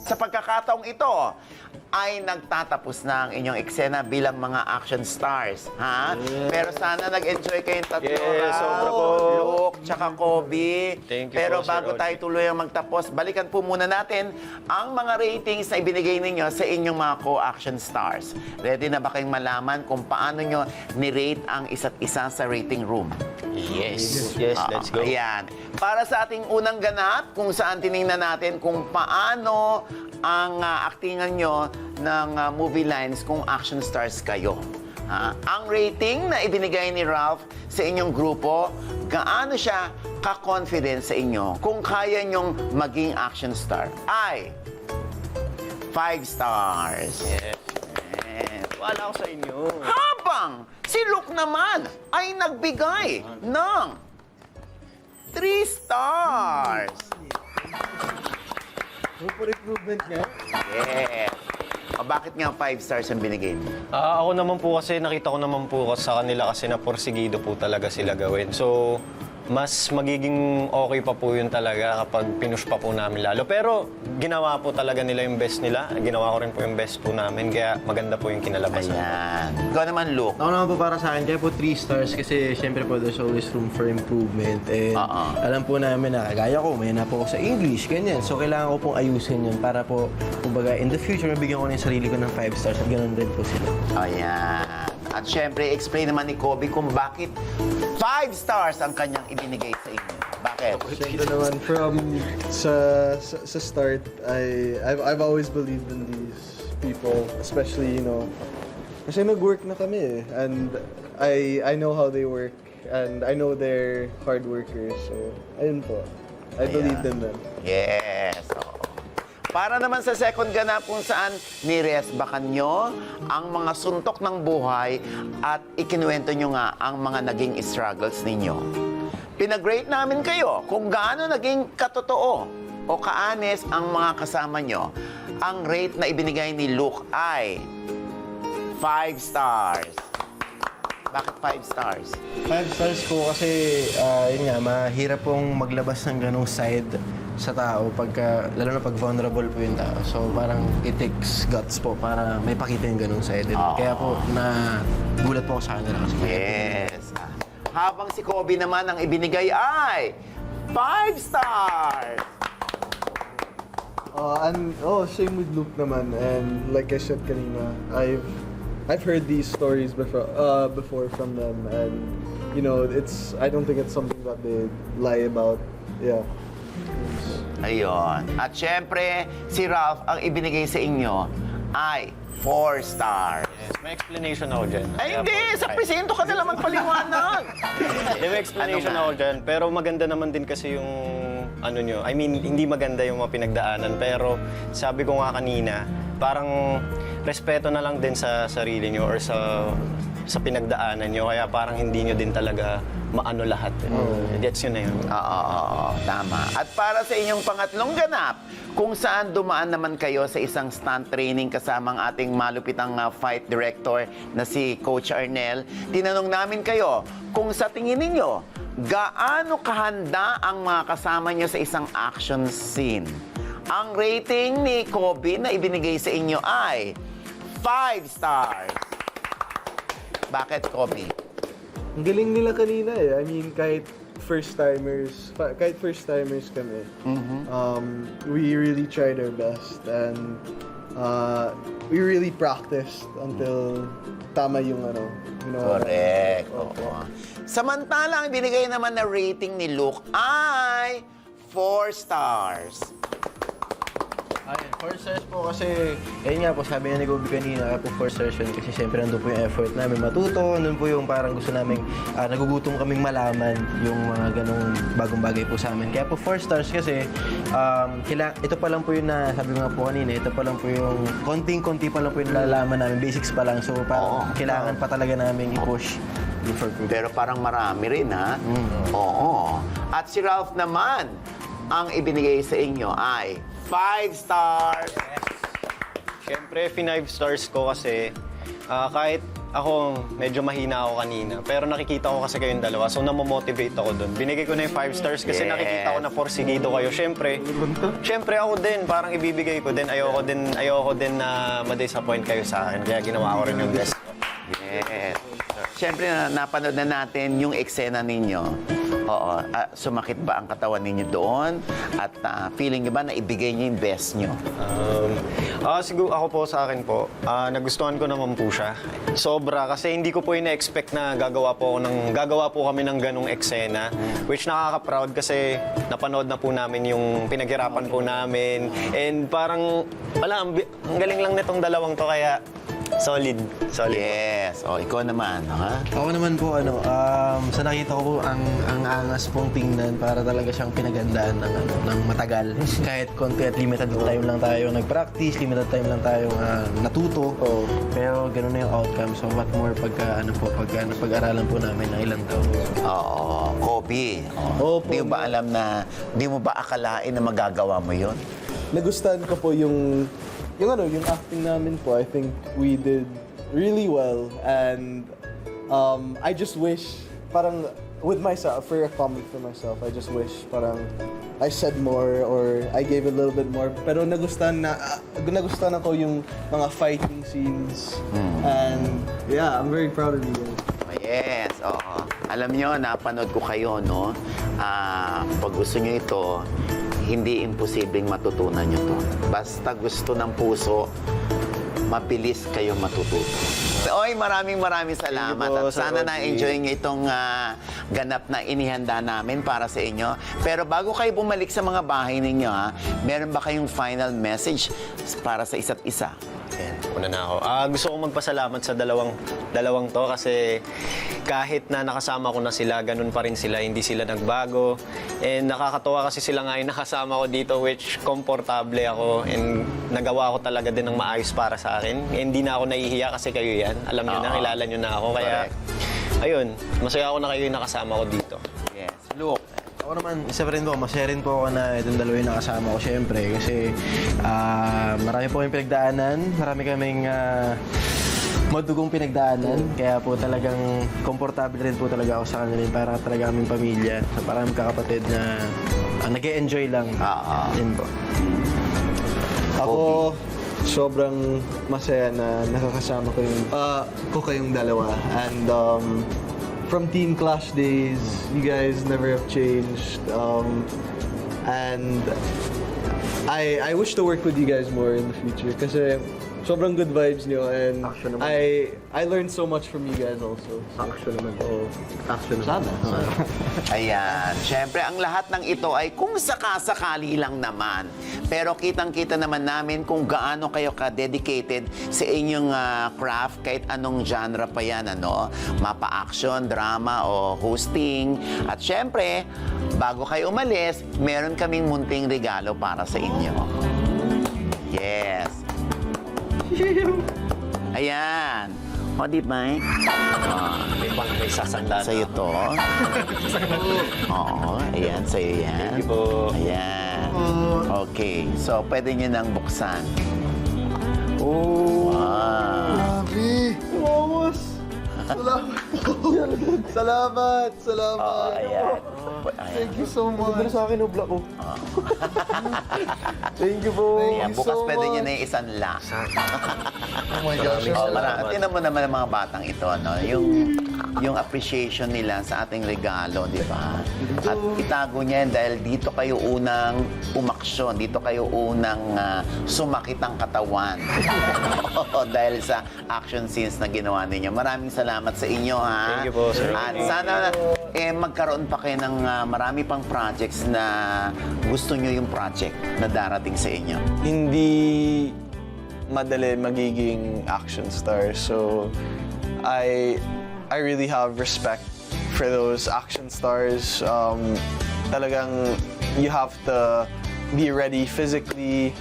sa pagkakataong ito, ay nagtatapos na ang inyong eksena bilang mga action stars. Ha? Pero sana nag-enjoy kayong tatlo. Yes, sobra po. Luke, tsaka Kobe. Thank you Pero po, Sir bago Roger. tayo tuloy ang magtapos, balikan po muna natin ang mga ratings na ibinigay ninyo sa inyong mga co-action stars. Ready na ba kayong malaman kung paano nyo ni-rate ang isa't isa sa rating room? Yes. Yes, let's go. Ayan. Para sa ating unang ganap, kung saan tiningnan natin kung paano ang aktingan nyo ng movie lines kung action stars kayo. Ang rating na ibinigay ni Ralph sa inyong grupo, gaano siya ka-confident sa inyo kung kaya nyong maging action star? Ay, 5 stars. Yes. Wala ako sa inyo. Habang si Luke naman ay nagbigay ng 3 stars. Room for improvement nga. Yes. O bakit nga 5 stars ang binigay mo? Ako naman po kasi, nakita ko naman po sa kanila kasi na porsigido po talaga sila gawin. So, mas magiging okay pa po yun talaga kapag pinush pa po namin lalo. Pero, ginawa po talaga nila yung best nila. Ginawa ko rin po yung best po namin. Kaya maganda po yung kinalabasan. Ayan. Ikaw naman, Luke. Ako naman po para sa akin, kaya po 3 stars kasi syempre po there's always room for improvement. And alam po namin na kagaya ko, may na po ako sa English, ganyan. So kailangan ko pong ayusin yun para po, kumbaga, in the future, mabigyan ko na yung sarili ko ng 5 stars at ganun din po sila. Ayan. At syempre, explain naman ni Kobe kung bakit 5 stars ang kanyang ibinigay sa inyo. Bakit? Siyempre naman, sa start, I've always believed in these people, especially, kasi nag-work na kami eh. And I know how they work, and I know they're hard workers, so, ayun po. I believed in them. Yes. Oo. Para naman sa second ganap kung saan niresbakan nyo ang mga suntok ng buhay at ikinuwento nyo nga ang mga naging struggles ninyo. Pinag-rate namin kayo kung gaano naging katotoo o kaanes ang mga kasama nyo. Ang rate na ibinigay ni Luke ay 5 stars. Bakit 5 stars? 5 stars po kasi, yun nga, mahirap pong maglabas ng ganong side sa tao pagka, lalo na pag vulnerable po yung tao. So parang it takes guts po para may pakita yung ganong side. Kaya po, gulat po ako sa kanila kasi. Yes. Habang si Kobe naman ang ibinigay ay 5 stars. Same with Luke naman. And like I said kanina, I've heard these stories before from them, and I don't think it's something that they lie about. Yeah. Ayun. At syempre, si Ralph ang ibinigay sa inyo ay 4 stars. Yes, may explanation ako dyan. Ay, hindi! Sa presento ka na lang magpaliwanag. May explanation ako dyan. Pero maganda naman din kasi yung ano nyo. I mean, hindi maganda yung mga pinagdaanan. Pero sabi ko nga kanina, parang respeto na lang din sa sarili nyo or sa pinagdaanan nyo. Kaya parang hindi nyo din talaga maano lahat. That's yun na yun. Oo, tama. At para sa inyong pangatlong ganap, kung saan dumaan naman kayo sa isang stunt training kasama ang ating malupitang fight director na si Coach Arnel, tinanong namin kayo kung sa tingin ninyo, gaano kahanda ang mga kasama nyo sa isang action scene? Ang rating ni Kobe na ibinigay sa inyo ay 5 stars. Bakit, Kobe? Ang galing nila kanina eh. I mean, kahit first-timers kami, we really tried our best, and we really practiced until tama yung Correct. Oo. Samantalang binigay naman na rating ni Luke ay 4 stars. Ayun, 4 stars po kasi, ayun nga po, sabi nga ni Gobi kanina, kaya po 4 stars yun kasi siyempre nandun po yung effort namin matuto, nandun po yung parang gusto namin, nagugutom kaming malaman yung mga ganong bagong bagay po sa amin. Kaya po 4 stars kasi, ito pa lang po yung sabi nga po kanina, ito pa lang po yung konting-konti pa lang po yung nalalaman namin, basics pa lang, so parang kailangan pa talaga namin i-push. Pero parang marami rin, ha? Oo. At si Ralph naman, ang ibinigay sa inyo ay 5 stars. Siyempre, 5 stars ko kasi kahit ako medyo mahina ako kanina. Pero nakikita ko kasi kayong dalawa, so namomotivate ako doon. Binigay ko na yung 5 stars kasi Yes. nakikita ko na porsigido kayo. Syempre ako din, parang ibibigay ko din. Ayoko din na ma-disappoint kayo sa akin. Kaya ginawa ko rin yung best ko. Yes. Siyempre, napanood na natin yung eksena ninyo. Oo. Sumakit ba ang katawan ninyo doon? At feeling niyo ba na ibigay niyo yung best niyo? Siguro ako po sa akin po, nagustuhan ko naman po siya. Sobra kasi hindi ko po ina-expect na gagawa po kami ng ganong eksena, which nakaka-proud kasi napanood na po namin yung pinaghirapan po namin. And parang ang galing lang nitong dalawang to kaya solid. Yes. O, ikaw naman. Ha? Ako naman po, sa nakita ko po, ang angas pong tingnan para talaga siyang pinagandaan ng matagal. Kahit konti at limited time lang tayo nag-practice, limited time lang tayo natuto. Pero ganun na yung outcome. So what more pagka napag-aralan po namin ng ilang taon. Oo. Kobe. Opo. Di mo ba alam na, di mo ba akalain na magagawa mo yun? Nagustuhan ko po yung acting namin po. I think we did really well, and I just wish, parang with myself, for a comment for myself, I just wish parang I said more or I gave a little bit more. Pero nagustuhan ako yung mga fighting scenes, and yeah, I'm very proud of you guys. Yes, oo. Alam nyo, napanood ko kayo, no? Pag gusto nyo ito, hindi imposibleng matutunan nyo to. Basta gusto ng puso, mabilis kayo matututo. Oy, maraming salamat. Thank you po, At sana Sir Rodney. na-enjoy nyo itong ganap na inihanda namin para sa inyo. Pero bago kayo bumalik sa mga bahay ninyo, meron ba kayong final message para sa isa't isa? Ayan, una na ako. Gusto ko magpasalamat sa dalawang to kasi kahit na nakasama ko na sila, ganun pa rin sila, hindi sila nagbago. And nakakatuwa kasi sila nga yung nakasama ko dito, which komportable ako and nagawa ko talaga din ng maayos para sa akin. Hindi na ako nahihiya kasi kayo yan. Alam nyo na, kilala nyo na ako. Kaya, ayun, masaya ako na kayo yung nakasama ko dito. Yes. Look, Ako naman, isa pa rin po, masaya rin po ako na itong dalawa yung nakasama ko syempre kasi marami po kayong pinagdaanan, marami kaming madugong pinagdaanan, kaya po talagang komportable rin po talaga ako sa kanila, para talaga kaming pamilya, sa parang kakapatid na nag-e-enjoy lang. Yun po. Ako, sobrang masaya na nakakasama ko kayong dalawa. And from Team Clash days, you guys never have changed. And I wish to work with you guys more in the future kasi sobrang good vibes niyo, and Action naman. I learned so much from you guys also. Action naman. Oo. Action Sana. ayan. Siyempre, ang lahat ng ito ay kung sakasakali lang naman. Pero kitang-kita naman namin kung gaano kayo ka-dedicated sa inyong craft, kahit anong genre pa yan, ano? Mapa-action, drama, o hosting. At siyempre, bago kayo umalis, meron kaming munting regalo para sa inyo. Yes. Ayan. O, di ba? May sasanda Sa'yo to. Oo, ayan, sa'yo yan. Thank you po. Ayan. Okay, so pwede nyo nang buksan. Oh, wow. Grabe! Wawas! Salamat! Oh, ayan. Thank you so much. sa akin, ubla ko. Thank you po. Ayan, bukas pwede nyo na yung isang lock. Oh my gosh. Oh, tingnan mo naman ang mga batang ito, no? Yung appreciation nila sa ating regalo, di ba? At itago niya yan dahil dito kayo unang umaksyon, dito kayo unang sumakit ang katawan. Dahil sa action scenes na ginawa ninyo. Maraming salamat sa inyo, ha? Thank you po, sir. At sana magkaroon pa kayo ng marami pang projects na gusto nyo yung project na darating sa inyo. Hindi madali magiging action star. So I really have respect for those action stars. Talagang you have to be ready physically,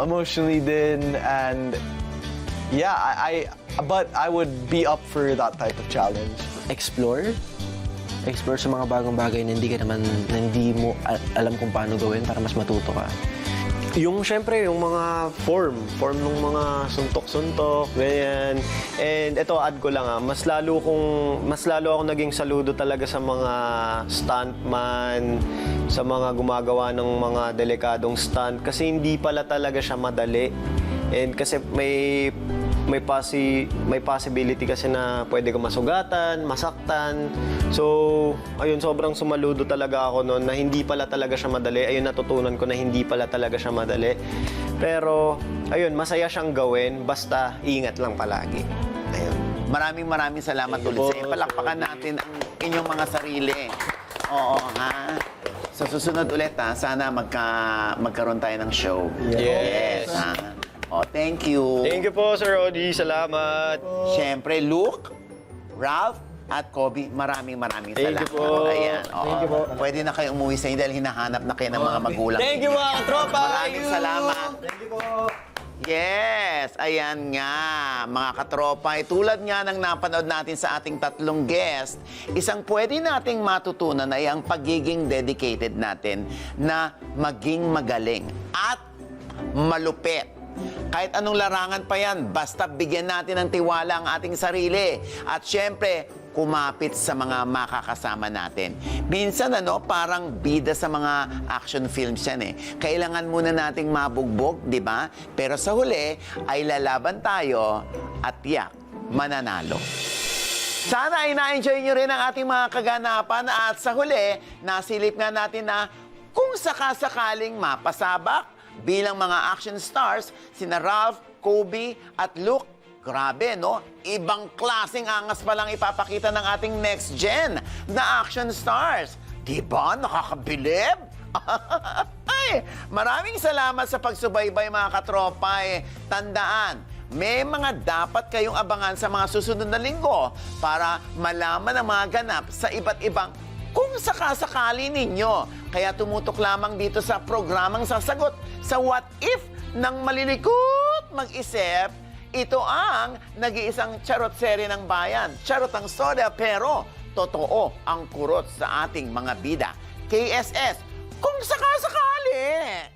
emotionally din, and yeah, but I would be up for that type of challenge. Explore sa mga bagong bagay na hindi mo alam kung paano gawin para mas matuto ka. Yung syempre, yung mga form ng mga suntok-suntok, ganyan. And ito, add ko lang mas lalo ako naging saludo talaga sa mga stuntman, sa mga gumagawa ng mga delikadong stunt kasi hindi pala talaga siya madali. And kasi may possibility kasi na pwede ka masugatan, masaktan. So, ayun, sobrang sumaludo talaga ako noon na hindi pala talaga siya madali. Ayun, natutunan ko na hindi pala talaga siya madali. Pero, ayun, masaya siyang gawin, basta ingat lang palagi. Ayun. Maraming salamat ulit sa inyo. Palakpakan natin ang inyong mga sarili. Oo, ha? Sa susunod ulit, ha? Sana magkaroon tayo ng show. Yes. Ha? Oh, thank you. Thank you po, Sir Odi. Salamat. Siyempre, Luke, Ralph, at Kobe, maraming Thank salamat. you po. Ayan, oo. Pwede na kayo umuwi sa inyo dahil hinahanap na kayo ng mga magulang. Thank you, mga tropa. Maraming salamat. Thank you po. Yes, ayan nga, mga katropa. Tulad nga ng napanood natin sa ating tatlong guest, isang pwede nating matutunan ay ang pagiging dedicated natin na maging magaling at malupit. Kahit anong larangan pa yan, basta bigyan natin ng tiwala ang ating sarili. At syempre, kumapit sa mga makakasama natin. Minsan, parang bida sa mga action films yan eh. Kailangan muna nating mabugbog, di ba? Pero sa huli, ay lalaban tayo at tiyak, mananalo. Sana ay na-enjoy nyo rin ang ating mga kaganapan at sa huli, nasilip nga natin na kung sakasakaling mapasabak, bilang mga action stars, sina Ralph, Kobe, at Luke, grabe, no? Ibang klaseng angas pa lang ipapakita ng ating next gen na action stars. Diba? Nakakabilib? Ay, maraming salamat sa pagsubaybay, mga katropa. Tandaan, may mga dapat kayong abangan sa mga susunod na linggo para malaman ang mga ganap sa iba't ibang kung sakasakali ninyo. Kaya tumutok lamang dito sa programang sasagot sa What If ng malilikot mag-isip. Ito ang nag-iisang charot serye ng bayan. Charot ang soda pero totoo ang kurot sa ating mga bida. KSS, kung sakasakali!